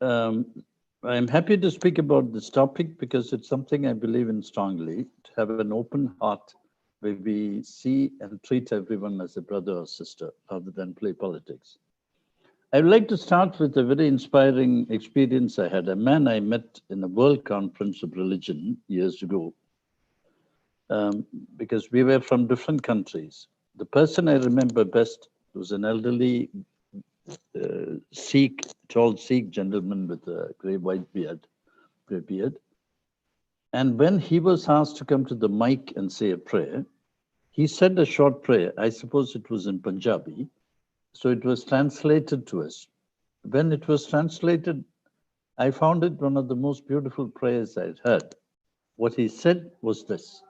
Um, I'm happy to speak about this topic because it's something I believe in strongly, to have an open heart where we see and treat everyone as a brother or sister rather than play politics. I would like to start with a very inspiring experience I had. A man I met in a World Conference of Religion years ago, um, because we were from different countries. The person I remember best was an elderly Sikh, tall Sikh gentleman with a grey white beard, grey beard. And when he was asked to come to the mic and say a prayer, he said a short prayer. I suppose it was in Punjabi. So it was translated to us. When it was translated, I found it one of the most beautiful prayers I'd heard. What he said was this: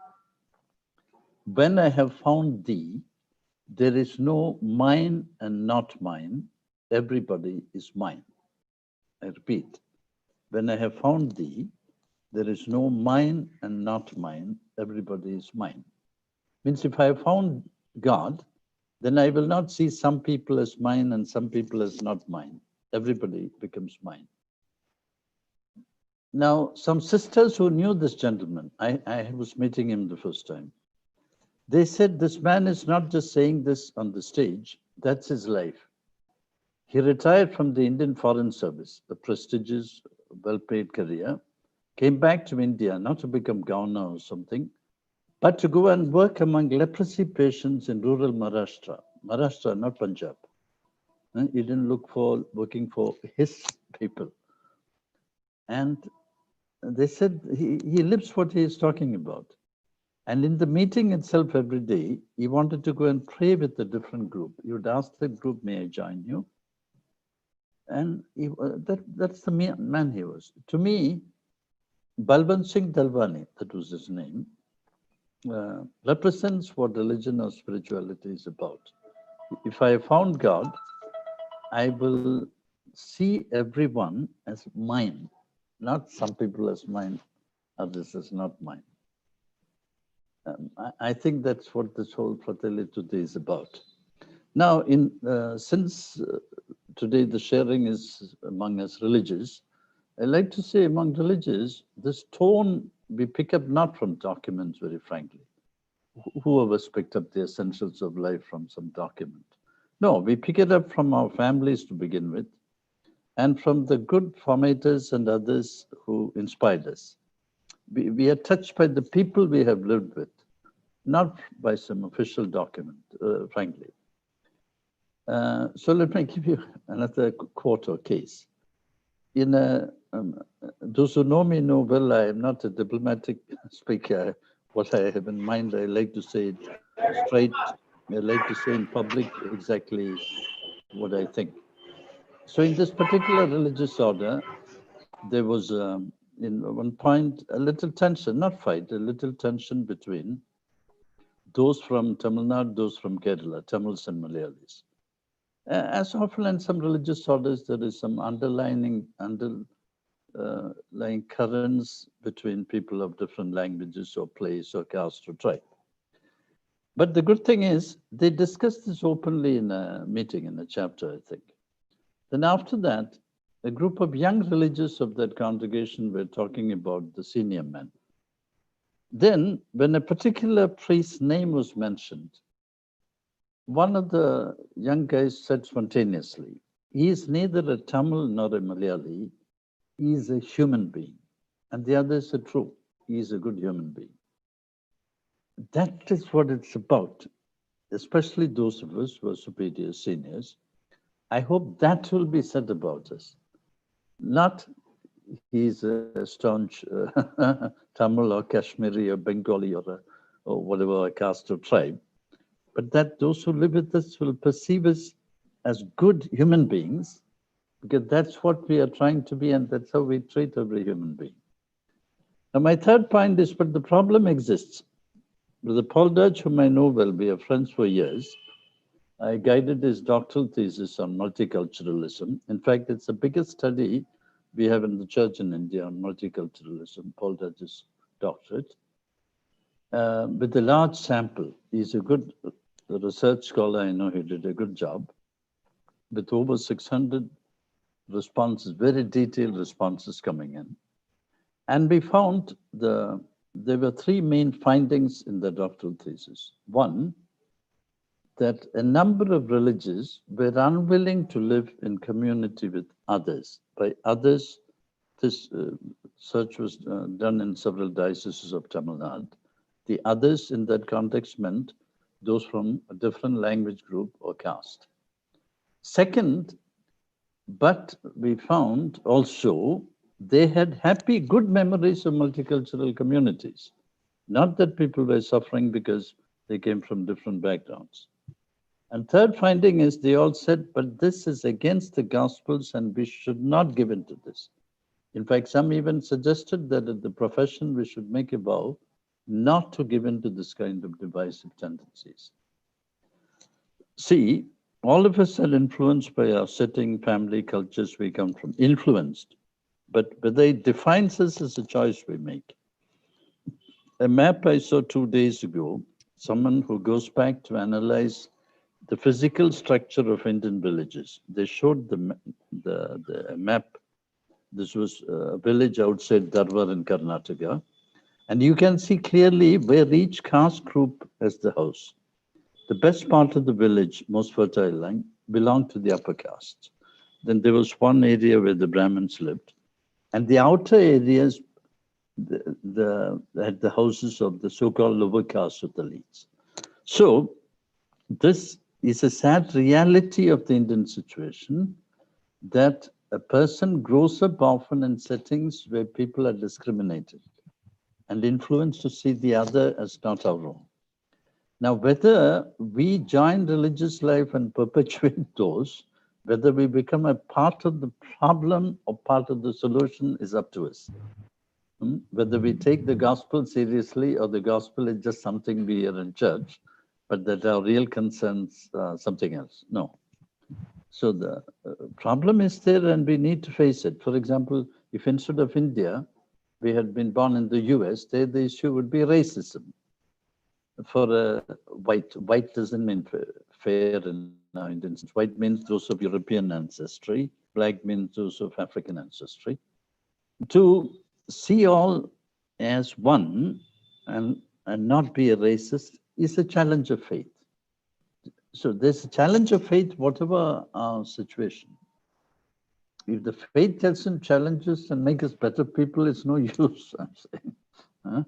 when I have found thee, there is no mine and not mine. Everybody is mine. I repeat, when I have found thee, there is no mine and not mine. Everybody is mine. Means if I have found God, then I will not see some people as mine and some people as not mine. Everybody becomes mine. Now, some sisters who knew this gentleman, I was meeting him the first time. They said, this man is not just saying this on the stage, that's his life. He retired from the Indian Foreign Service, a prestigious, well-paid career, came back to India, not to become governor or something, but to go and work among leprosy patients in rural Maharashtra. Maharashtra, not Punjab. He didn't look for working for his people. And they said he lives what he is talking about. And in the meeting itself every day, he wanted to go and pray with a different group. He would ask the group, may I join you? And that's the man he was. To me, Balwant Singh Dalwani, that was his name, represents what religion or spirituality is about. If I found God, I will see everyone as mine, not some people as mine, others as not mine. I think that's what this whole Fratelli Tutti is about. Now, since today the sharing is among us religious, I like to say among religious, this tone we pick up not from documents, very frankly. Who of us picked up the essentials of life from some document? No, we pick it up from our families to begin with, and from the good formators and others who inspired us. We are touched by the people we have lived with, not by some official document, frankly. So let me give you another quote or case. Those who know me know well, I am not a diplomatic speaker. What I have in mind, I like to say it straight. I like to say in public exactly what I think. So in this particular religious order, there was, in one point, a little tension, not fight, a little tension between those from Tamil Nadu, those from Kerala, Tamils and Malayalis. As often in some religious orders, there is some underlying currents between people of different languages or place or caste or tribe. But the good thing is, they discussed this openly in a meeting, in a chapter, I think. Then after that, a group of young religious of that congregation were talking about the senior men. Then, when a particular priest's name was mentioned, one of the young guys said spontaneously, he is neither a Tamil nor a Malayali, he is a human being. And the others are true, he is a good human being. That is what it's about, especially those of us who are superior seniors. I hope that will be said about us. Not he's a staunch Tamil or Kashmiri or Bengali or whatever caste or tribe, but that those who live with us will perceive us as good human beings, because that's what we are trying to be, and that's how we treat every human being. Now, my third point is, but the problem exists. With the Paul Dutch, whom I know well, we are friends for years. I guided his doctoral thesis on multiculturalism. In fact, it's the biggest study we have in the church in India on multiculturalism, Paul Dutch's doctorate, with a large sample. He's a good research scholar. I know he did a good job with over 600 responses, very detailed responses coming in. And we found there were three main findings in the doctoral thesis. One, that a number of religions were unwilling to live in community with others. By others, this search was done in several dioceses of Tamil Nadu. The others in that context meant those from a different language group or caste. Second, but we found also they had happy, good memories of multicultural communities. Not that people were suffering because they came from different backgrounds. And third finding is they all said, but this is against the Gospels and we should not give in to this. In fact, some even suggested that at the profession we should make a vow not to give in to this kind of divisive tendencies. See, all of us are influenced by our setting, family, cultures we come from, influenced. But whether it defines us is a choice we make. A map I saw 2 days ago, someone who goes back to analyze the physical structure of Indian villages. They showed the map. This was a village outside Dharwar in Karnataka. And you can see clearly where each caste group has the house. The best part of the village, most fertile land, belonged to the upper caste. Then there was one area where the Brahmins lived. And the outer areas had the houses of the so-called lower caste of the Dalits. So this is a sad reality of the Indian situation, that a person grows up often in settings where people are discriminated and influenced to see the other as not our own. Now, whether we join religious life and perpetuate those, whether we become a part of the problem or part of the solution is up to us. Whether we take the gospel seriously or the gospel is just something we hear in church, but that our real concerns something else. No. So the problem is there and we need to face it. For example, if instead of India, we had been born in the US, there the issue would be racism. For white doesn't mean fair in our Indian sense. White means those of European ancestry, black means those of African ancestry. To see all as one and not be a racist is a challenge of faith. So there's a challenge of faith, whatever our situation. If the faith doesn't challenge us and make us better people, it's no use, I'm saying.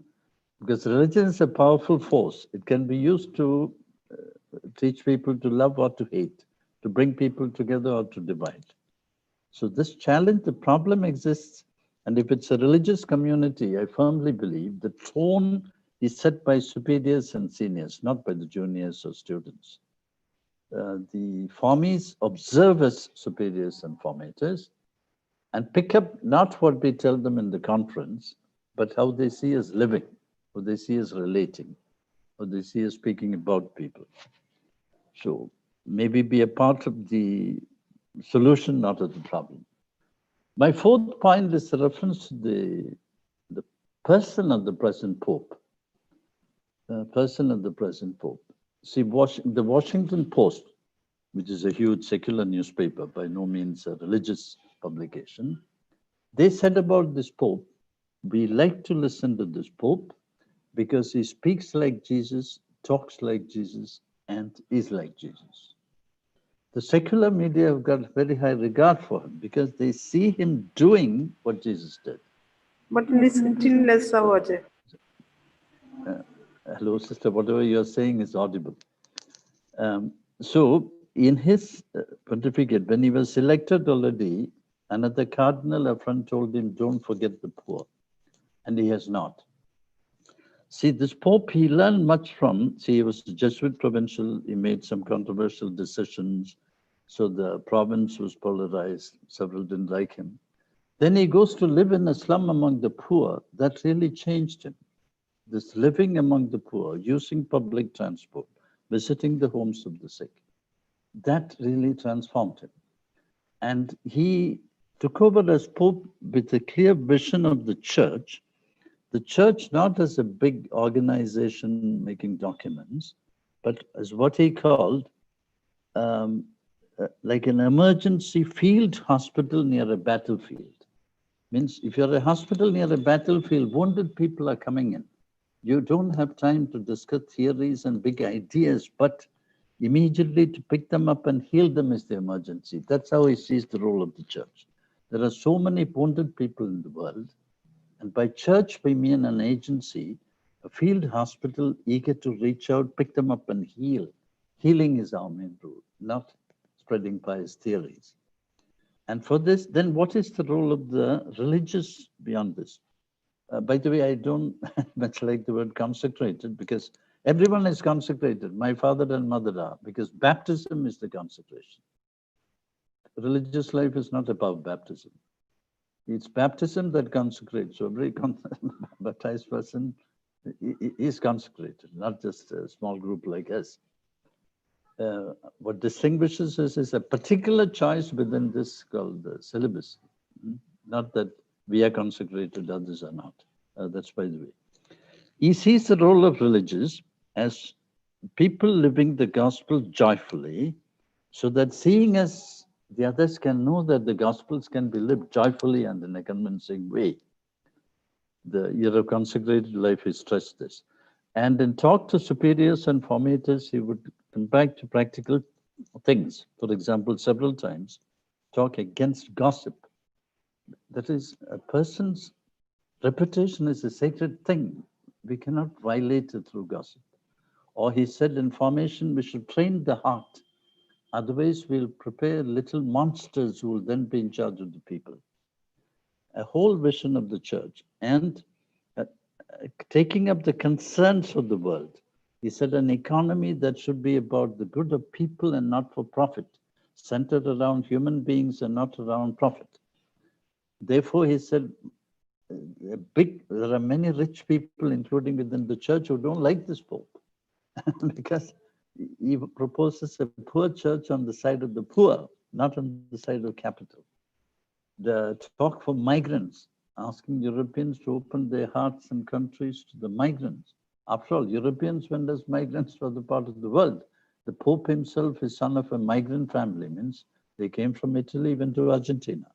Because religion is a powerful force. It can be used to teach people to love or to hate, to bring people together or to divide. So this challenge, the problem exists. And if it's a religious community, I firmly believe the tone is set by superiors and seniors, not by the juniors or students. The formees observe as superiors and formators and pick up not what we tell them in the conference, but how they see us living, how they see us relating, how they see us speaking about people. So maybe be a part of the solution, not of the problem. My fourth point is a reference to the person of the present Pope. Person of the present Pope. See, the Washington Post, which is a huge secular newspaper, by no means a religious publication, they said about this Pope, we like to listen to this Pope because he speaks like Jesus, talks like Jesus, and is like Jesus. The secular media have got very high regard for him because they see him doing what Jesus did. But listen till less about it. Hello, sister, whatever you're saying is audible. So in his pontificate, when he was elected already, another cardinal up front told him, don't forget the poor. And he has not. See, this Pope, he learned much from, he was a Jesuit provincial, he made some controversial decisions. So the province was polarized, several didn't like him. Then he goes to live in a slum among the poor. That really changed him. This living among the poor, using public transport, visiting the homes of the sick, that really transformed him. And he took over as Pope with a clear vision of the church not as a big organization making documents, but as what he called like an emergency field hospital near a battlefield. Means if you're a hospital near a battlefield, wounded people are coming in. You don't have time to discuss theories and big ideas, but immediately to pick them up and heal them is the emergency. That's how he sees the role of the church. There are so many wounded people in the world, and by church we mean an agency, a field hospital eager to reach out, pick them up and heal. Healing is our main role, not spreading pious theories. And for this, then what is the role of the religious beyond this? By the way, I don't much like the word consecrated because everyone is consecrated. My father and mother are, because baptism is the consecration. Religious life is not about baptism. It's baptism that consecrates. So every baptized person is consecrated, not just a small group like us. What distinguishes us is a particular choice within this called the celibacy. Not that we are consecrated, others are not. That's by the way. He sees the role of religious as people living the gospel joyfully, so that seeing us, the others can know that the gospels can be lived joyfully and in a convincing way. The year of consecrated life, he stressed this. And in talk to superiors and formators, he would come back to practical things. For example, several times, talk against gossip. That is, a person's reputation is a sacred thing. We cannot violate it through gossip. Or he said in formation, we should train the heart. Otherwise, we'll prepare little monsters who will then be in charge of the people. A whole vision of the church and taking up the concerns of the world. He said an economy that should be about the good of people and not for profit, centered around human beings and not around profit. Therefore, he said, there are many rich people, including within the church, who don't like this Pope because he proposes a poor church on the side of the poor, not on the side of capital. The talk for migrants, asking Europeans to open their hearts and countries to the migrants. After all, Europeans went as migrants to other part of the world. The Pope himself is son of a migrant family, means they came from Italy, went to Argentina.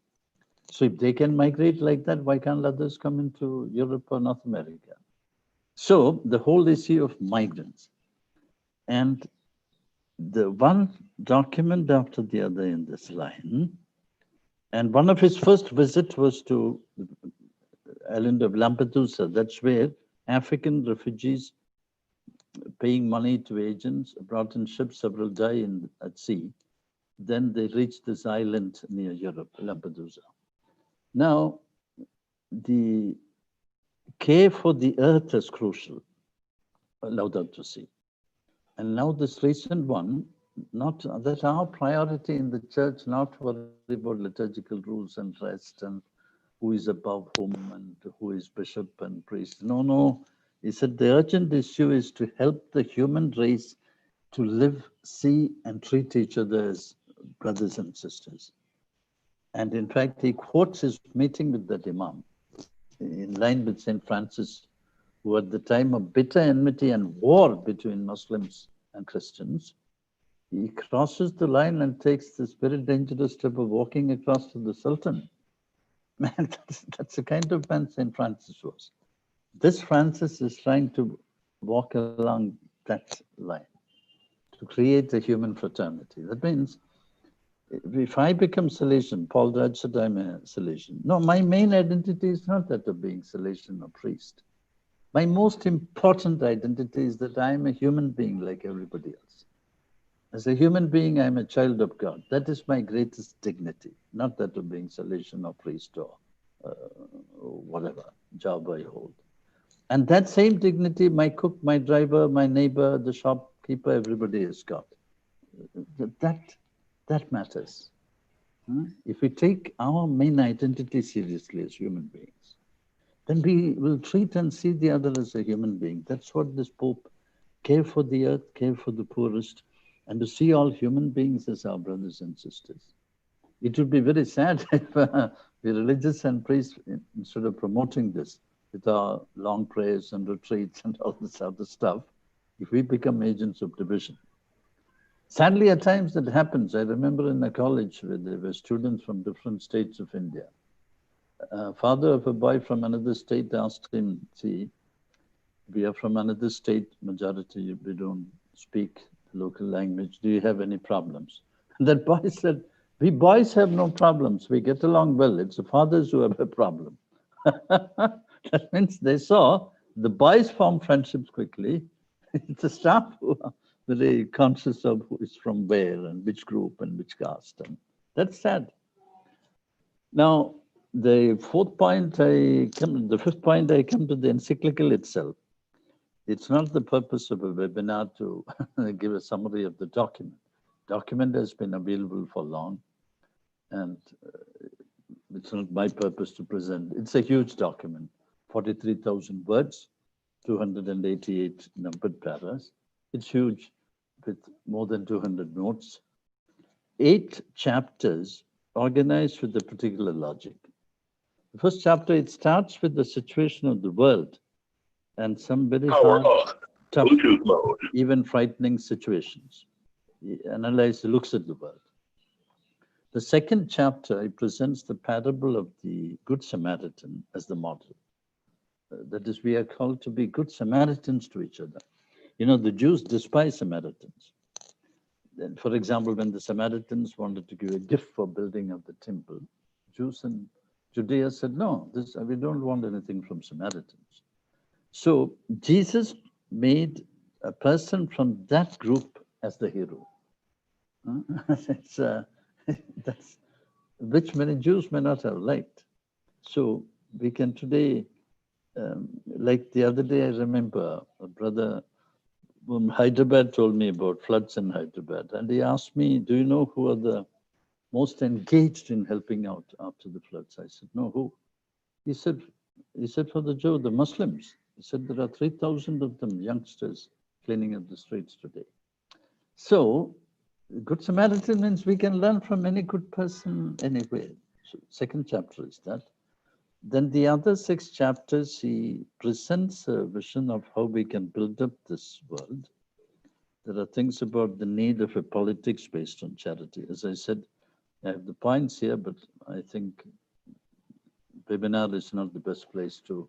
So if they can migrate like that, why can't others come into Europe or North America? So the whole issue of migrants. And the one document after the other in this line, and one of his first visits was to the island of Lampedusa. That's where African refugees paying money to agents brought in ships, several die at sea. Then they reached this island near Europe, Lampedusa. Now, the care for the earth is crucial, Laudato Si. And now this recent one, not that our priority in the church, not worry about liturgical rules and rest and who is above whom and who is bishop and priest. No, no. He said the urgent issue is to help the human race to live, see, and treat each other as brothers and sisters. And in fact, he quotes his meeting with that Imam in line with St. Francis, who at the time of bitter enmity and war between Muslims and Christians, he crosses the line and takes this very dangerous step of walking across to the Sultan. Man, that's the kind of man St. Francis was. This Francis is trying to walk along that line to create a human fraternity. That means if I become Salesian, Paul Raj said I'm a Salesian. No, my main identity is not that of being Salesian or priest. My most important identity is that I am a human being like everybody else. As a human being, I'm a child of God. That is my greatest dignity, not that of being Salesian or priest or whatever job I hold. And that same dignity, my cook, my driver, my neighbor, the shopkeeper, everybody has got. That matters. If we take our main identity seriously as human beings, then we will treat and see the other as a human being. That's what this Pope, care for the earth, care for the poorest, and to see all human beings as our brothers and sisters. It would be very sad if the religious and priests, instead of promoting this with our long prayers and retreats and all this other stuff, if we become agents of division. Sadly, at times that happens. I remember in a college where there were students from different states of India. Father of a boy from another state asked him, see, we are from another state, majority, we don't speak the local language. Do you have any problems? And that boy said, we boys have no problems. We get along well. It's the fathers who have a problem. That means they saw the boys form friendships quickly. It's the staff who are very conscious of who is from where and which group and which caste. And that's sad. Now, the fifth point I come to the encyclical itself. It's not the purpose of a webinar to give a summary of the document. Document has been available for long, and it's not my purpose to present. It's a huge document, 43,000 words, 288 numbered paras. It's huge, with more than 200 notes. 8 chapters organized with a particular logic. The first chapter, it starts with the situation of the world and some very hard, tough, even frightening situations. He analyzes, looks at the world. The second chapter, it presents the parable of the Good Samaritan as the model. That is, we are called to be good Samaritans to each other. You know, the Jews despise Samaritans. Then, for example, when the Samaritans wanted to give a gift for building of the temple, Jews and Judea said, no, we don't want anything from Samaritans. So Jesus made a person from that group as the hero. That's, which many Jews may not have liked. So we can today, like the other day, I remember a brother from Hyderabad told me about floods in Hyderabad. And he asked me, do you know who are the most engaged in helping out after the floods? I said, no, who? He said for the Jew, the Muslims. He said there are 3,000 of them, youngsters, cleaning up the streets today. So, Good Samaritan means we can learn from any good person anywhere. So, second chapter is that. Then the other 6 chapters, he presents a vision of how we can build up this world. There are things about the need of a politics based on charity. As I said, I have the points here, but I think webinar is not the best place to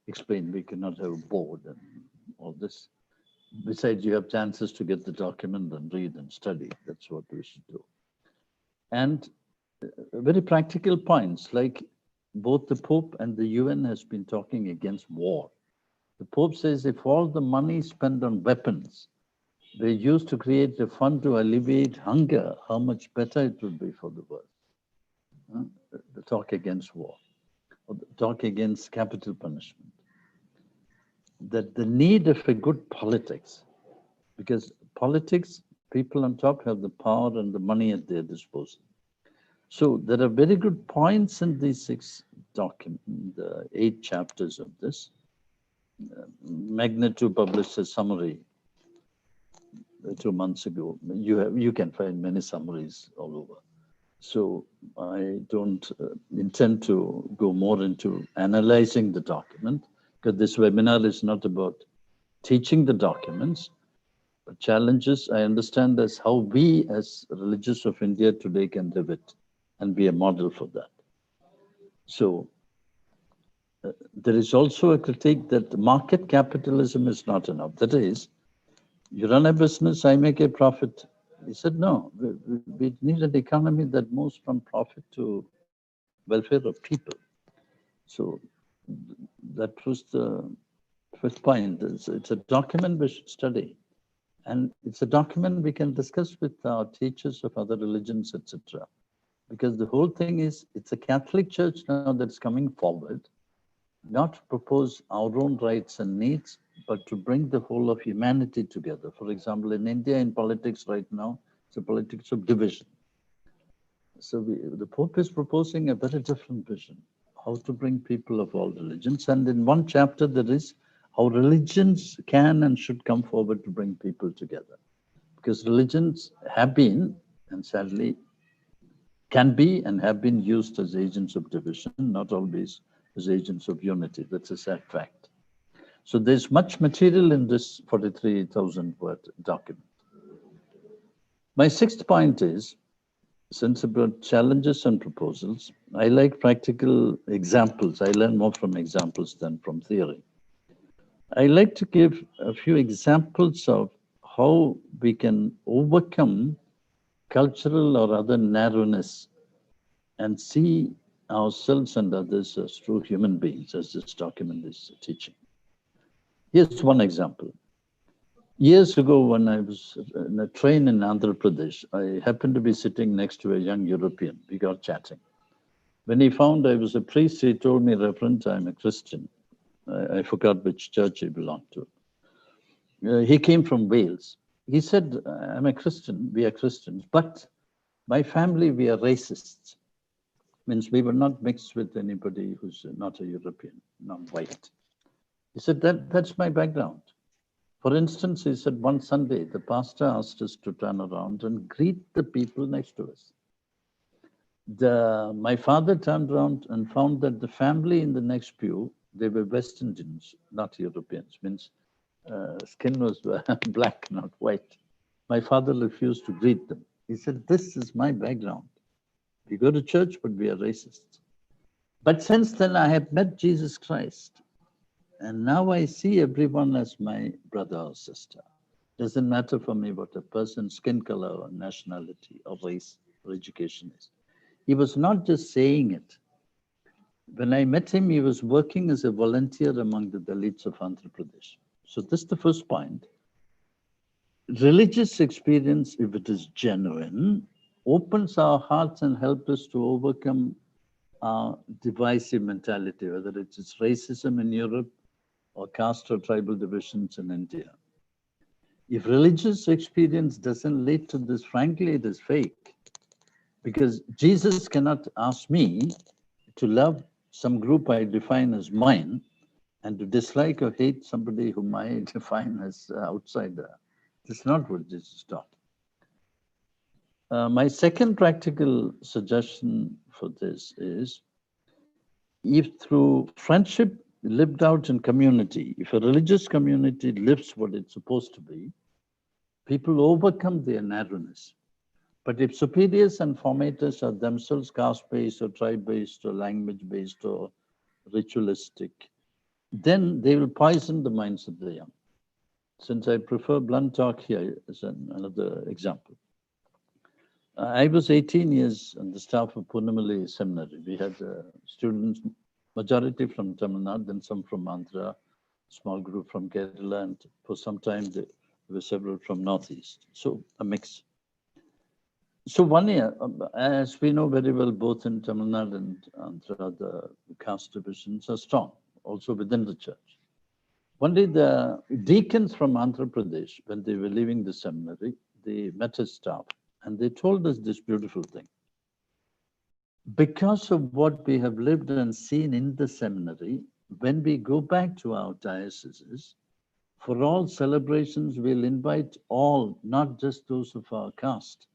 explain. We cannot have a board and all this. Besides, you have chances to get the document and read and study. That's what we should do. And very practical points, like both the Pope and the UN has been talking against war. The Pope says if all the money spent on weapons were used to create a fund to alleviate hunger, how much better it would be for the world. The talk against war, or the talk against capital punishment. That the need of a good politics, because politics, people on top have the power and the money at their disposal. So there are very good points in these 6 documents, the 8 chapters of this. Magnet published a summary 2 months ago. You can find many summaries all over. So I don't intend to go more into analyzing the document, because this webinar is not about teaching the documents, but challenges I understand as how we as religious of India today can live it and be a model for that. So there is also a critique that market capitalism is not enough. That is, you run a business, I make a profit. He said, no, we need an economy that moves from profit to welfare of people. So that was the first point. It's a document we should study. And it's a document we can discuss with our teachers of other religions, etc. Because the whole thing is, it's a Catholic Church now that's coming forward, not to propose our own rights and needs, but to bring the whole of humanity together. For example, in India, in politics right now, it's a politics of division. So the Pope is proposing a very different vision, how to bring people of all religions. And in one chapter, there is how religions can and should come forward to bring people together. Because religions have been, and sadly, can be and have been used as agents of division, not always as agents of unity. That's a sad fact. So there's much material in this 43,000 word document. My sixth point is, since about challenges and proposals, I like practical examples. I learn more from examples than from theory. I like to give a few examples of how we can overcome cultural or other narrowness and see ourselves and others as true human beings, as this document is teaching. Here's one example. Years ago, when I was in a train in Andhra Pradesh, I happened to be sitting next to a young European. We got chatting. When he found I was a priest, he told me, Reverend, I'm a Christian. I forgot which church he belonged to. He came from Wales. He said, I'm a Christian, we are Christians, but my family, we are racists. Means we were not mixed with anybody who's not a European, not white. He said, that's my background. For instance, he said, one Sunday, the pastor asked us to turn around and greet the people next to us. My father turned around and found that the family in the next pew, they were West Indians, not Europeans, means skin was black, not white. My father refused to greet them. He said, this is my background. We go to church, but we are racists. But since then, I have met Jesus Christ. And now I see everyone as my brother or sister. Doesn't matter for me what a person's skin color or nationality or race or education is. He was not just saying it. When I met him, he was working as a volunteer among the Dalits of Andhra Pradesh. So this is the first point. Religious experience, if it is genuine, opens our hearts and helps us to overcome our divisive mentality, whether it's racism in Europe or caste or tribal divisions in India. If religious experience doesn't lead to this, frankly, it is fake. Because Jesus cannot ask me to love some group I define as mine and to dislike or hate somebody whom I define as outsider. That's not what Jesus taught. My second practical suggestion for this is, if through friendship lived out in community, if a religious community lives what it's supposed to be, people overcome their narrowness. But if superiors and formators are themselves caste-based or tribe-based or language-based or ritualistic, then they will poison the minds of the young. Since I prefer blunt talk here as another example. I was 18 years on the staff of Purnamali Seminary. We had students, majority from Tamil Nadu, then some from Andhra, small group from Kerala, and for some time there were several from Northeast. So a mix. So 1 year, as we know very well, both in Tamil Nadu and Andhra, the caste divisions are strong, also within the church. One day, the deacons from Andhra Pradesh, when they were leaving the seminary, they met his staff and they told us this beautiful thing. Because of what we have lived and seen in the seminary, when we go back to our dioceses, for all celebrations, we'll invite all, not just those of our caste.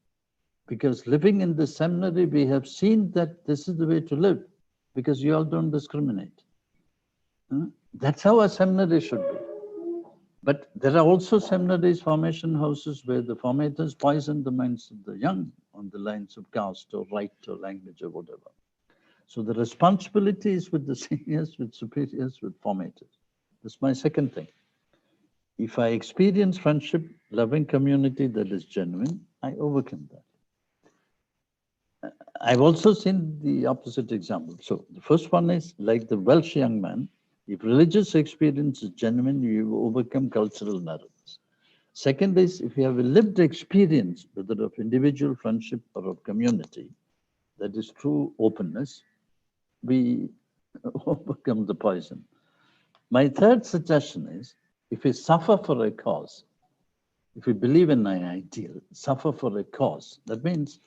Because living in the seminary, we have seen that this is the way to live, because you all don't discriminate. That's how a seminary should be. But there are also seminaries, formation houses, where the formators poison the minds of the young on the lines of caste or right or language or whatever. So the responsibility is with the seniors, with superiors, with formators. That's my second thing. If I experience friendship, loving community that is genuine, I overcome that. I've also seen the opposite example. So the first one is like the Welsh young man. If religious experience is genuine, you overcome cultural narratives. Second is, if you have a lived experience, whether of individual friendship or of community, that is true openness, we overcome the poison. My third suggestion is, if we suffer for a cause, if we believe in an ideal, suffer for a cause, that means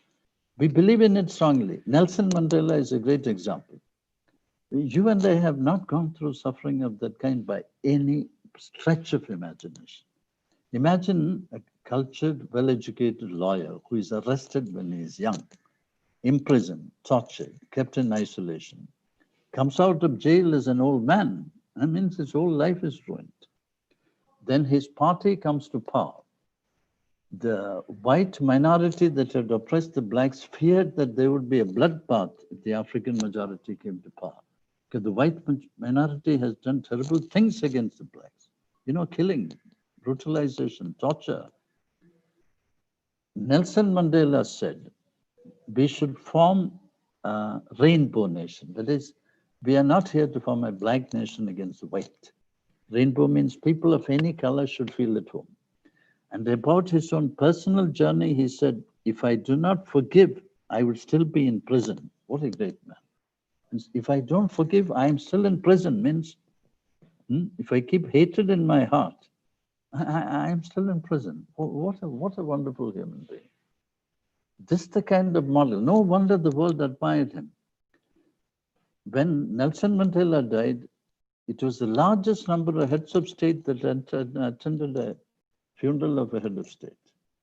we believe in it strongly. Nelson Mandela is a great example. You and I have not gone through suffering of that kind by any stretch of imagination. Imagine a cultured, well-educated lawyer who is arrested when he is young, imprisoned, tortured, kept in isolation, comes out of jail as an old man. That means his whole life is ruined. Then his party comes to power. The white minority that had oppressed the blacks feared that there would be a bloodbath if the African majority came to power. Because the white minority has done terrible things against the blacks. You know, killing, brutalization, torture. Nelson Mandela said, we should form a rainbow nation. That is, we are not here to form a black nation against the white. Rainbow means people of any color should feel at home. And about his own personal journey, he said, if I do not forgive, I will still be in prison. What a great man. And if I don't forgive, I am still in prison, means if I keep hatred in my heart, I am still in prison. What a wonderful human being. This is the kind of model. No wonder the world admired him. When Nelson Mandela died, it was the largest number of heads of state that attended a funeral of a head of state,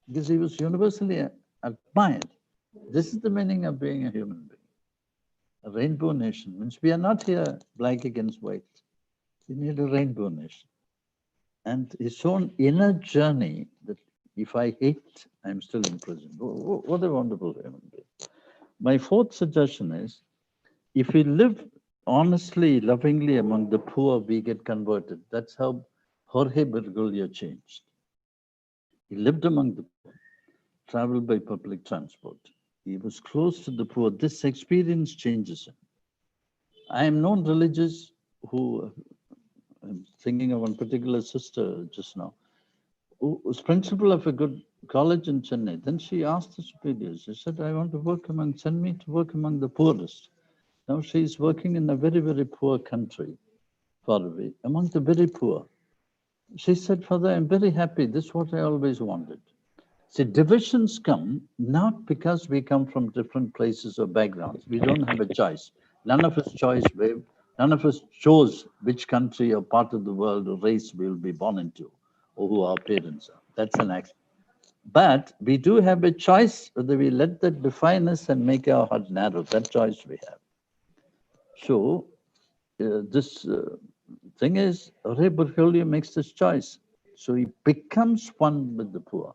because he was universally admired. This is the meaning of being a human being. A rainbow nation means we are not here black against white. We need a rainbow nation. And his own inner journey that if I hate, I'm still in prison. What a wonderful human being. My fourth suggestion is, if we live honestly, lovingly among the poor, we get converted. That's how Jorge Bergoglio changed. He lived among the poor, traveled by public transport. He was close to the poor. This experience changes him. I am non-religious who, I'm thinking of one particular sister just now, who was principal of a good college in Chennai. Then she asked the superiors, she said, I want to work send me to work among the poorest. Now she is working in a very, very poor country, far away, among the very poor. She said, Father, I'm very happy. This is what I always wanted. See, divisions come not because we come from different places or backgrounds. We don't have a choice. None of us none of us chose which country or part of the world or race we will be born into or who our parents are. That's an accident. But we do have a choice whether we let that define us and make our heart narrow. That choice we have. So this thing is, Ray Bergoglio makes this choice. So he becomes one with the poor.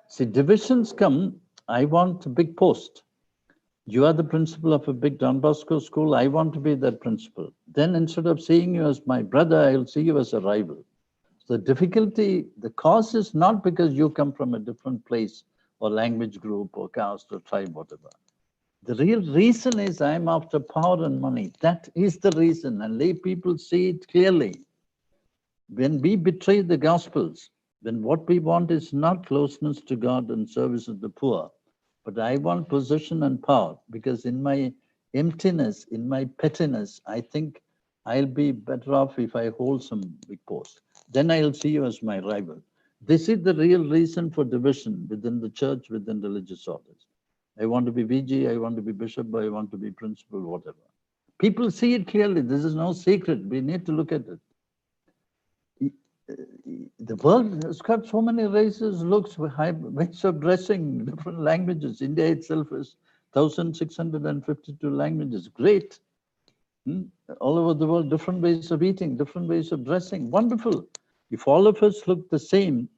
See, divisions come, I want a big post. You are the principal of a big Don Bosco school, I want to be that principal. Then instead of seeing you as my brother, I'll see you as a rival. The difficulty, the cause is not because you come from a different place or language group or caste or tribe, whatever. The real reason is I'm after power and money. That is the reason, and lay people see it clearly. When we betray the Gospels, then what we want is not closeness to God and service of the poor, but I want position and power, because in my emptiness, in my pettiness, I think I'll be better off if I hold some big post. Then I'll see you as my rival. This is the real reason for division within the church, within religious orders. I want to be VG, I want to be bishop, I want to be principal, whatever. People see it clearly. This is no secret. We need to look at it. The world has got so many races, looks, ways of dressing, different languages. India itself is 1,652 languages. Great. All over the world, different ways of eating, different ways of dressing. Wonderful. If all of us look the same,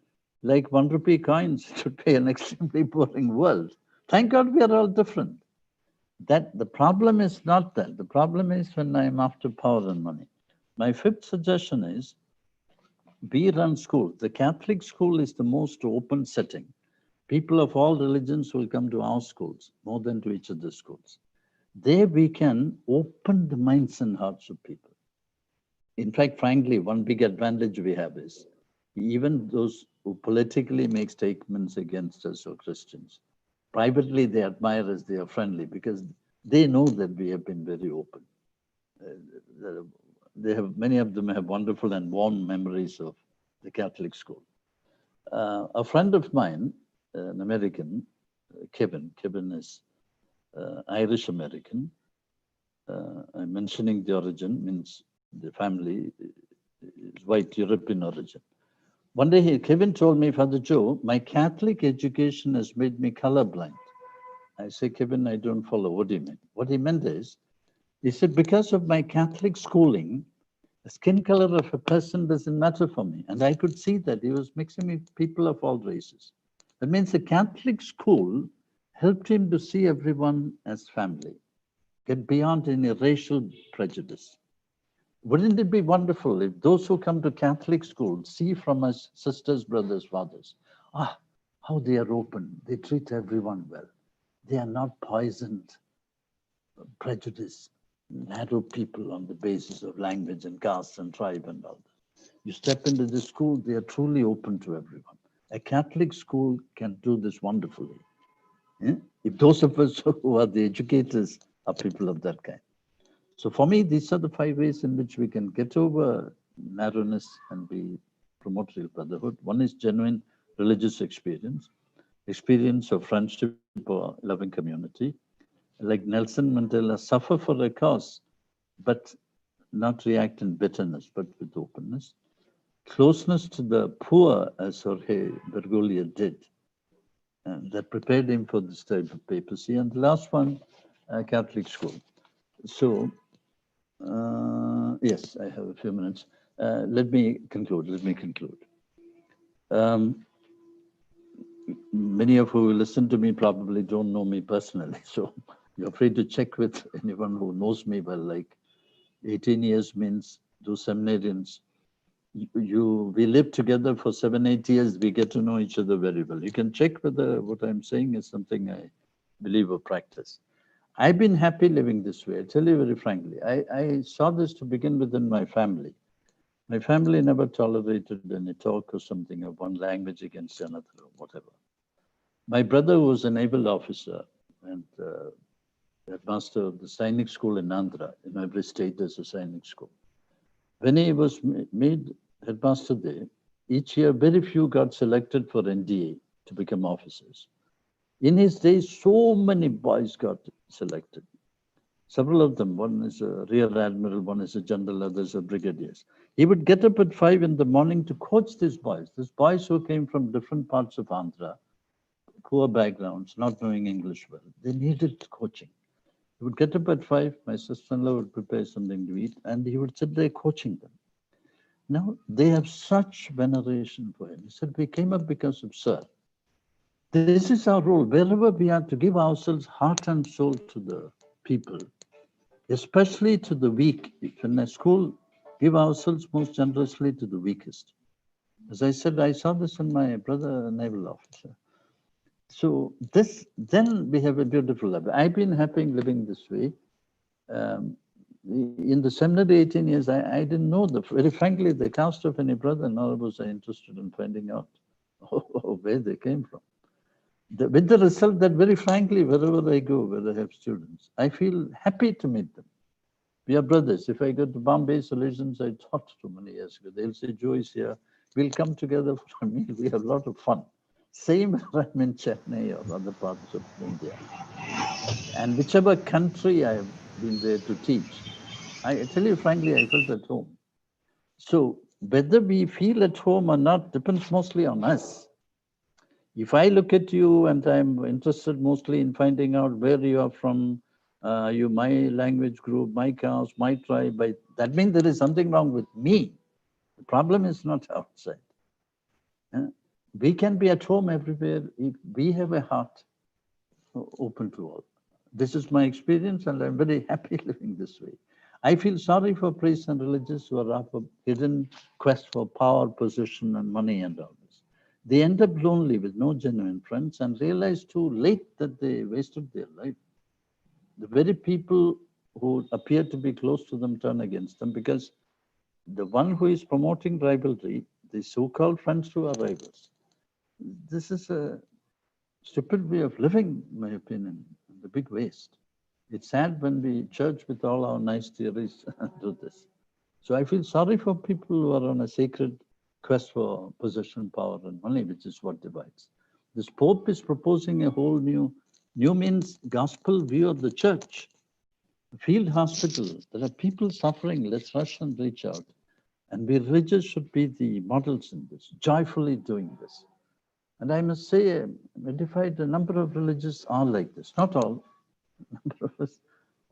like 1 rupee coins, it would be an extremely boring world. Thank God we are all different. That the problem is not that. The problem is when I'm after power and money. My fifth suggestion is, we run schools. The Catholic school is the most open setting. People of all religions will come to our schools more than to each other's schools. There we can open the minds and hearts of people. In fact, frankly, one big advantage we have is even those who politically make statements against us or Christians, privately they admire us, they are friendly, because they know that we have been very open. Many of them have wonderful and warm memories of the Catholic school. A friend of mine, an American, Kevin is Irish American. I'm mentioning the origin, means the family is white European origin. One day Kevin told me, Father Joe, my Catholic education has made me colorblind. I say, Kevin, I don't follow. What do you mean? What he meant is, he said, because of my Catholic schooling, the skin color of a person doesn't matter for me. And I could see that he was mixing with people of all races. That means the Catholic school helped him to see everyone as family, get beyond any racial prejudice. Wouldn't it be wonderful if those who come to Catholic school see from us sisters, brothers, fathers, how they are open, they treat everyone well. They are not poisoned, prejudice, narrow people on the basis of language and caste and tribe and all that. You step into the school, they are truly open to everyone. A Catholic school can do this wonderfully. If those of us who are the educators are people of that kind. So for me, these are the 5 ways in which we can get over narrowness and be promote real brotherhood. One is genuine religious experience of friendship or loving community. Like Nelson Mandela, suffer for a cause, but not react in bitterness, but with openness. Closeness to the poor, as Jorge Bergoglio did, and that prepared him for this type of papacy. And the last one, Catholic school. So, yes, I have a few minutes. Let me conclude. Many of who listen to me probably don't know me personally, so you're free to check with anyone who knows me well. Like 18 years means those seminarians, we live together for 7-8 years, we get to know each other very well. You can check whether what I'm saying is something I believe or practice. I've been happy living this way. I tell you very frankly, I saw this to begin with in my family. My family never tolerated any talk or something of one language against another or whatever. My brother was a naval officer and headmaster of the Sainik school in Andhra. In every state there's a Sainik school. When he was made headmaster there, each year very few got selected for NDA to become officers. In his days, so many boys got selected. Several of them, one is a rear admiral, one is a general, others are brigadiers. He would get up at 5 in the morning to coach these boys who came from different parts of Andhra, poor backgrounds, not knowing English well. They needed coaching. He would get up at 5, my sister-in-law would prepare something to eat, and he would sit there coaching them. Now, they have such veneration for him. He said, we came up because of Sir. This is our role. Wherever we are, to give ourselves heart and soul to the people, especially to the weak. If in a school, give ourselves most generously to the weakest. As I said, I saw this in my brother, a naval officer. So then we have a beautiful life. I've been happy living this way. In the seminary 18 years, I didn't know, very frankly, the caste of any brother, nor was I interested in finding out where they came from. With the result that, very frankly, wherever I go, where I have students, I feel happy to meet them. We are brothers. If I go to Bombay Solutions, I taught too many years ago, they'll say, Joe is here. We'll come together for a meal. We have a lot of fun. Same when I'm in Chennai or other parts of India. And whichever country I have been there to teach, I tell you frankly, I felt at home. So whether we feel at home or not depends mostly on us. If I look at you and I'm interested mostly in finding out where you are from, you, my language group, my caste, my tribe, that means there is something wrong with me. The problem is not outside. We can be at home everywhere if we have a heart open to all. This is my experience and I'm very happy living this way. I feel sorry for priests and religious who are up a hidden quest for power, position and money and all this. They end up lonely with no genuine friends and realize too late that they wasted their life. The very people who appear to be close to them turn against them because the one who is promoting rivalry, the so-called friends who are rivals, this is a stupid way of living, in my opinion, the big waste. It's sad when we judge with all our nice theories do this. So I feel sorry for people who are on a sacred quest for possession, power, and money, which is what divides. This Pope is proposing a whole new means gospel view of the church. Field hospital, there are people suffering, let's rush and reach out. And we religious should be the models in this, joyfully doing this. And I must say, a number of religions are like this, not all, number of us,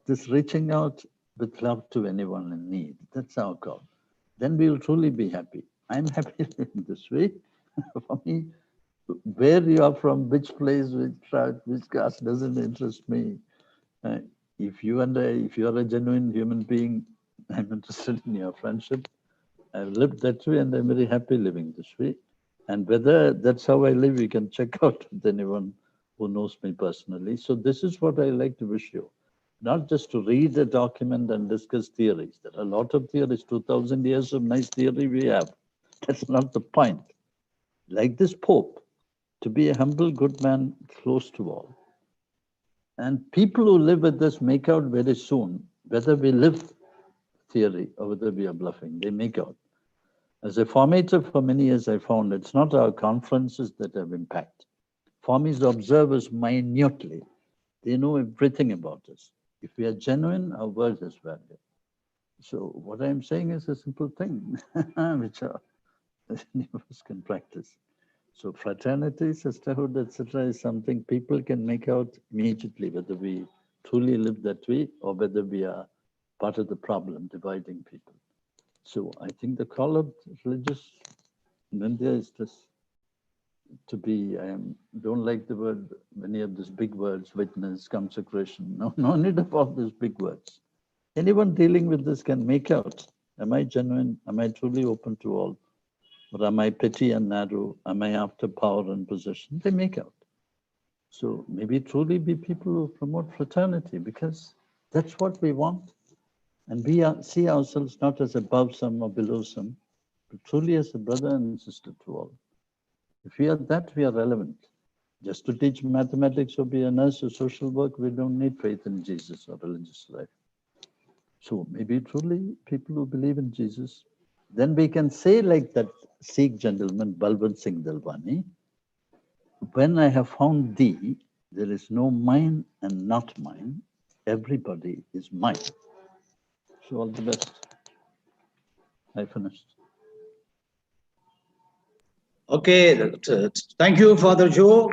this reaching out with love to anyone in need. That's our call. Then we will truly be happy. I'm happy in this way. For me, where you are from, which place, which tribe, which caste doesn't interest me. Uh, if you are a genuine human being, I'm interested in your friendship. I've lived that way and I'm very happy living this way. And whether that's how I live, you can check out with anyone who knows me personally. So this is what I like to wish you. Not just to read a document and discuss theories. There are a lot of theories, 2000 years of nice theory we have. That's not the point. Like this Pope, to be a humble, good man, close to all. And people who live with this make out very soon whether we live theory or whether we are bluffing. They make out. As a formator for many years, I found it's not our conferences that have impact. Formies observe us minutely. They know everything about us. If we are genuine, our word is value. So what I'm saying is a simple thing, which any of us can practice. So fraternity, sisterhood, etc., is something people can make out immediately, whether we truly live that way or whether we are part of the problem, dividing people. So I think the call of religious in India is just to be, don't like the word, many of these big words, witness, consecration. No need of all these big words. Anyone dealing with this can make out, am I genuine? Am I truly open to all? Or am I petty and narrow? Am I after power and position? They make out. So maybe truly be people who promote fraternity because that's what we want. And we see ourselves not as above some or below some, but truly as a brother and sister to all. If we are that, we are relevant. Just to teach mathematics or be a nurse or social work, we don't need faith in Jesus or religious life. So maybe truly people who believe in Jesus, then we can say like that Sikh gentleman, Balwant Singh Dalwani, when I have found thee, there is no mine and not mine. Everybody is mine. So all the best. I finished. Okay, thank you, Father Joe.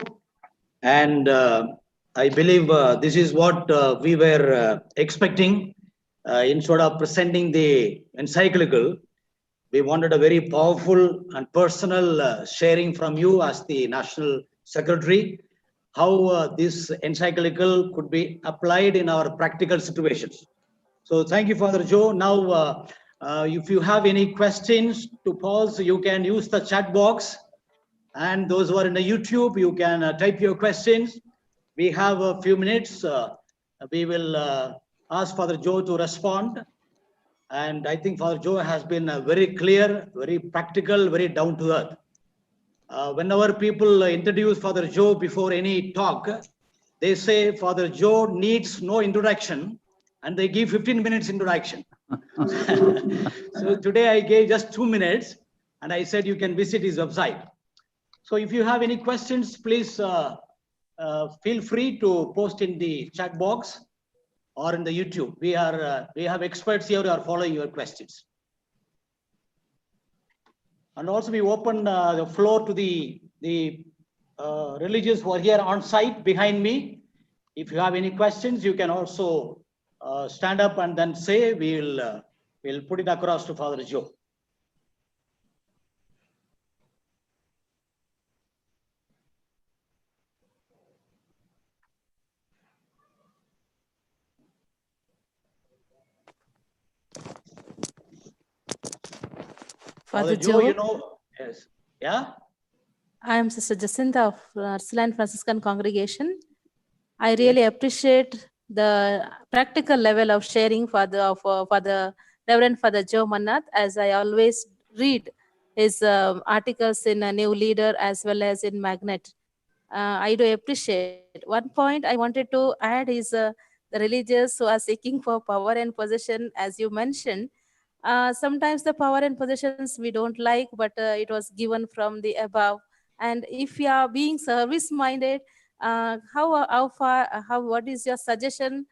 And I believe this is what we were expecting. Instead of presenting the encyclical, we wanted a very powerful and personal sharing from you as the National Secretary, how this encyclical could be applied in our practical situations. So thank you, Father Joe. Now, if you have any questions to pose, you can use the chat box. And those who are in the YouTube, you can type your questions. We have a few minutes. We will ask Father Joe to respond. And I think Father Joe has been very clear, very practical, very down to earth. Whenever people introduce Father Joe before any talk, they say Father Joe needs no introduction, and they give 15 minutes introduction. So today I gave just 2 minutes, and I said you can visit his website. So if you have any questions, please feel free to post in the chat box or in the YouTube. We have experts here who are following your questions. And also we open the floor to the religious who are here on site behind me. If you have any questions, you can also stand up and then say, we'll put it across to Father Joe. Father Joe, you know, yes, yeah? I am Sister Jacinta of Ursuline Franciscan Congregation. I really appreciate the practical level of sharing for the Reverend Father Joe Mannath, as I always read his articles in a New Leader as well as in Magnet. I do appreciate. One point I wanted to add is the religious who are seeking for power and possession, as you mentioned. Sometimes the power and possessions we don't like, but it was given from the above. And if you are being service minded, what is your suggestion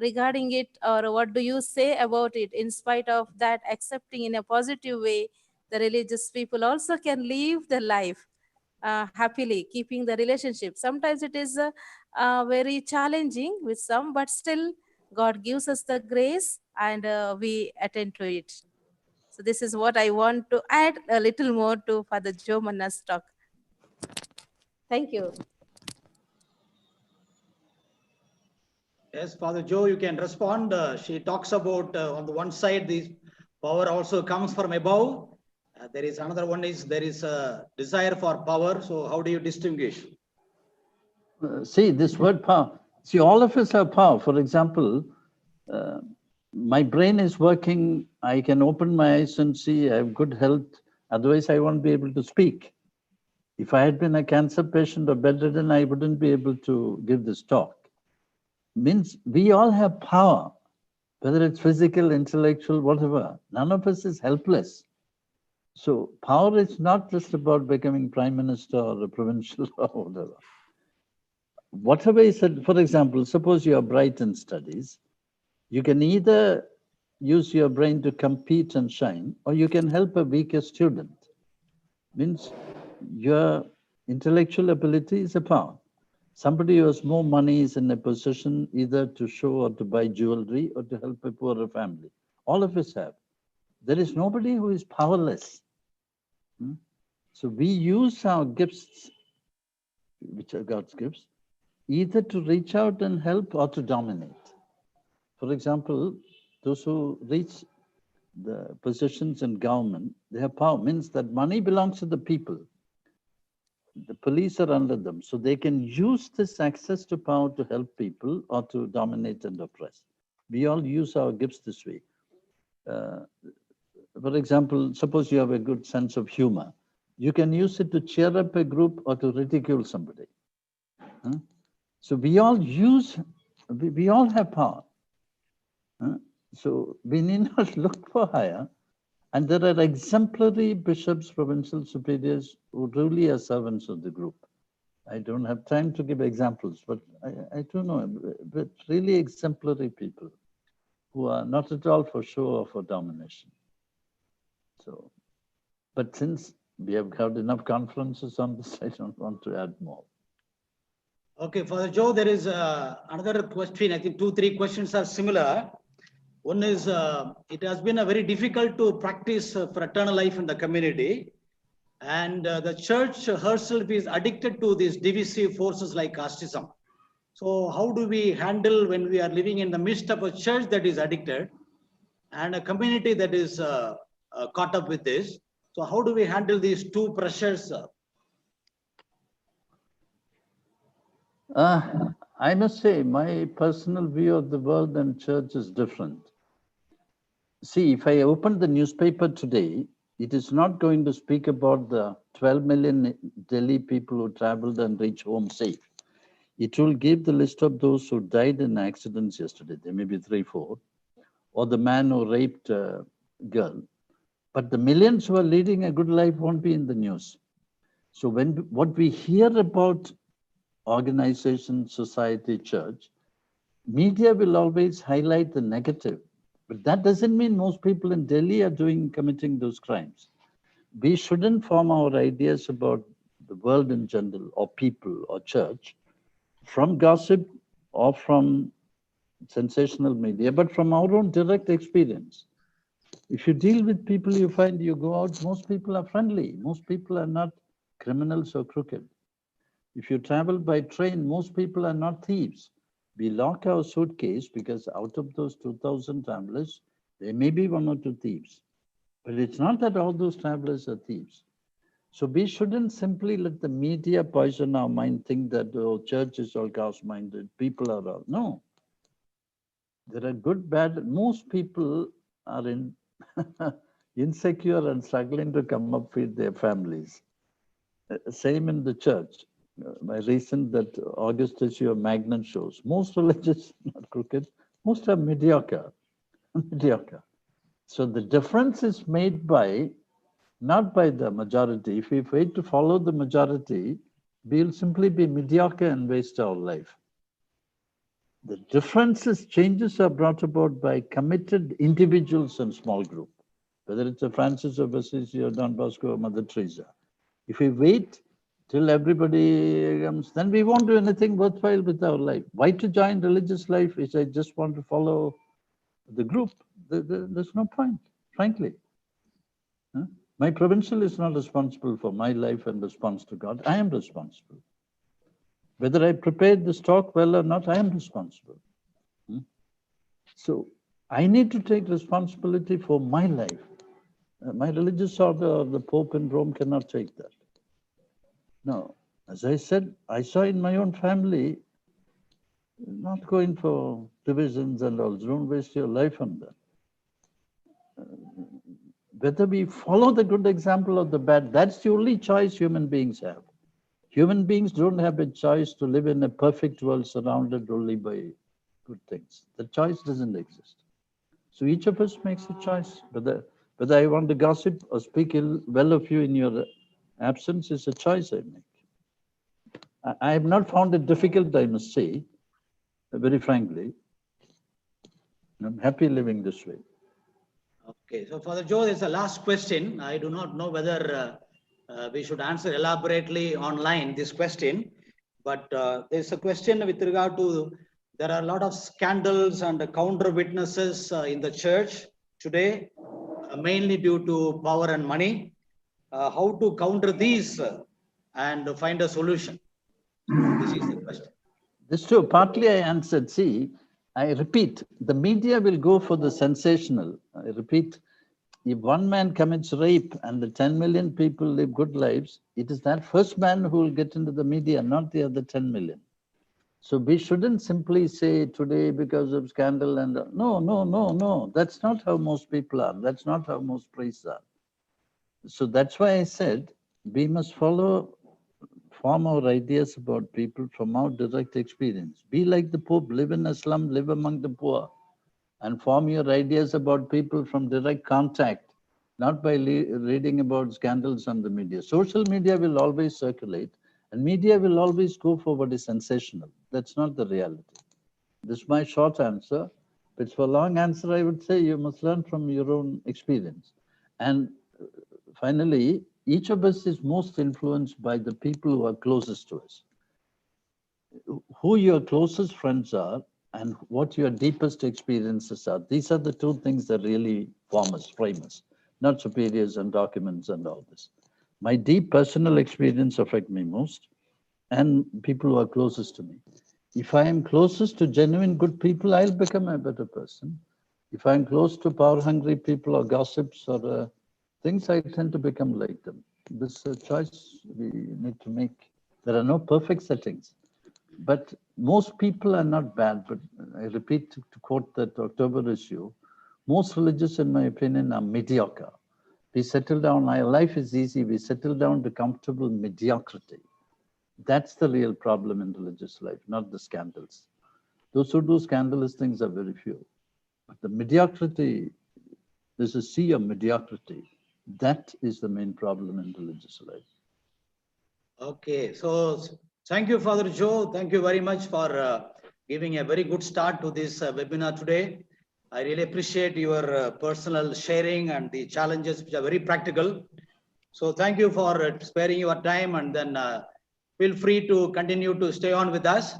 regarding it, or what do you say about it? In spite of that, accepting in a positive way, the religious people also can live the life happily, keeping the relationship. Sometimes it is very challenging with some, but still God gives us the grace and we attend to it. So this is what I want to add a little more to Father Joe Manna's talk. Thank you. Yes, Father Joe, you can respond. She talks about on the one side, this power also comes from above. There is another one is there is a desire for power. So how do you distinguish? See, this word power. See, all of us have power. For example, my brain is working. I can open my eyes and see. I have good health. Otherwise, I won't be able to speak. If I had been a cancer patient or bedridden, I wouldn't be able to give this talk. Means we all have power, whether it's physical, intellectual, whatever. None of us is helpless. So power is not just about becoming prime minister or a provincial or whatever. Whatever is said, for example, suppose you are bright in studies, you can either use your brain to compete and shine, or you can help a weaker student. Means your intellectual ability is a power. Somebody who has more money is in a position either to show or to buy jewelry or to help a poorer family. All of us have. There is nobody who is powerless. So we use our gifts, which are God's gifts, either to reach out and help or to dominate. For example, those who reach the positions in government, they have power. Means that money belongs to the people. The police are under them, so they can use this access to power to help people or to dominate and oppress. We all use our gifts this way. For example, suppose you have a good sense of humor. You can use it to cheer up a group or to ridicule somebody. So we all have power. So we need not look for higher. And there are exemplary bishops, provincial superiors who truly are servants of the group. I don't have time to give examples, but I do know, but really exemplary people who are not at all for show or for domination. So, but since we have had enough conferences on this, I don't want to add more. Okay, Father Joe, there is another question. I think 2-3 questions are similar. One is, it has been a very difficult to practice fraternal life in the community. And the church herself is addicted to these divisive forces like casteism. So how do we handle when we are living in the midst of a church that is addicted and a community that is caught up with this? So how do we handle these two pressures? I must say, my personal view of the world and church is different. See, if I open the newspaper today, it is not going to speak about the 12 million Delhi people who traveled and reached home safe. It will give the list of those who died in accidents yesterday. There may be 3-4, or the man who raped a girl. But the millions who are leading a good life won't be in the news. So what we hear about organization, society, church, media will always highlight the negative. But that doesn't mean most people in Delhi are committing those crimes. We shouldn't form our ideas about the world in general, or people, or church, from gossip or from sensational media, but from our own direct experience. If you deal with people, you find you go out, most people are friendly. Most people are not criminals or crooked. If you travel by train, most people are not thieves. We lock our suitcase because out of those 2,000 travelers, there may be 1 or 2 thieves. But it's not that all those travelers are thieves. So we shouldn't simply let the media poison our mind, think that church is all caste-minded, people are all. No. There are good, bad. Most people are insecure and struggling to come up with their families. Same in the church. My recent that August issue of Magnet shows, most religious, not crooked, most are mediocre. Mediocre. So the difference is made not by the majority. If we wait to follow the majority, we'll simply be mediocre and waste our life. The differences, changes are brought about by committed individuals and small group, whether it's a Francis of Assisi or Don Bosco or Mother Teresa. If we wait till everybody comes, then we won't do anything worthwhile with our life. Why to join religious life if I just want to follow the group? There's no point, frankly. My provincial is not responsible for my life and response to God. I am responsible. Whether I prepared this talk well or not, I am responsible. So I need to take responsibility for my life. My religious order or the Pope in Rome cannot take that. No, as I said, I saw in my own family, not going for divisions and all, don't waste your life on that. Whether we follow the good example or the bad, that's the only choice human beings have. Human beings don't have a choice to live in a perfect world surrounded only by good things. The choice doesn't exist. So each of us makes a choice. Whether I want to gossip or speak well of you in your absence is a choice I make. I have not found it difficult, I must say, very frankly. I'm happy living this way. Okay, so Father Joe, there's a last question. I do not know whether we should answer elaborately online this question, but there's a question with regard to, there are a lot of scandals and counter witnesses in the church today, mainly due to power and money. How to counter these and find a solution? This is the question. This too, partly I answered. See, I repeat, the media will go for the sensational. I repeat, if one man commits rape and the 10 million people live good lives, it is that first man who will get into the media, not the other 10 million. So we shouldn't simply say today because of scandal and no. That's not how most people are. That's not how most priests are. So that's why I said we must form our ideas about people from our direct experience. Be like the Pope, live in a slum, live among the poor, and form your ideas about people from direct contact, not by reading about scandals on the media. Social media will always circulate, and media will always go for what is sensational. That's not the reality. This is my short answer. If it's for a long answer, I would say you must learn from your own experience. And finally, each of us is most influenced by the people who are closest to us. Who your closest friends are and what your deepest experiences are. These are the two things that really form us, frame us, not superiors and documents and all this. My deep personal experience affect me most, and people who are closest to me. If I am closest to genuine good people, I'll become a better person. If I'm close to power-hungry people or gossips or things, I tend to become like them. This is a choice we need to make. There are no perfect settings, but most people are not bad. But I repeat, to quote that October issue, most religious, in my opinion, are mediocre. We settle down, our life is easy, we settle down to comfortable mediocrity. That's the real problem in religious life, not the scandals. Those who do scandalous things are very few. But the mediocrity, there's a sea of mediocrity. That is the main problem in religious life. Okay, so thank you, Father Joe. Thank you very much for giving a very good start to this webinar today. I really appreciate your personal sharing and the challenges which are very practical. So thank you for sparing your time, and then feel free to continue to stay on with us.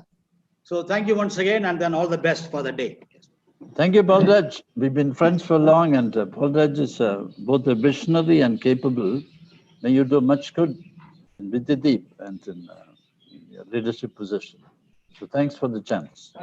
So thank you once again, and then all the best for the day. Thank you, Balraj. We've been friends for long, and Balraj is both a visionary and capable. May you do much good in Vidya and in your leadership position. So thanks for the chance.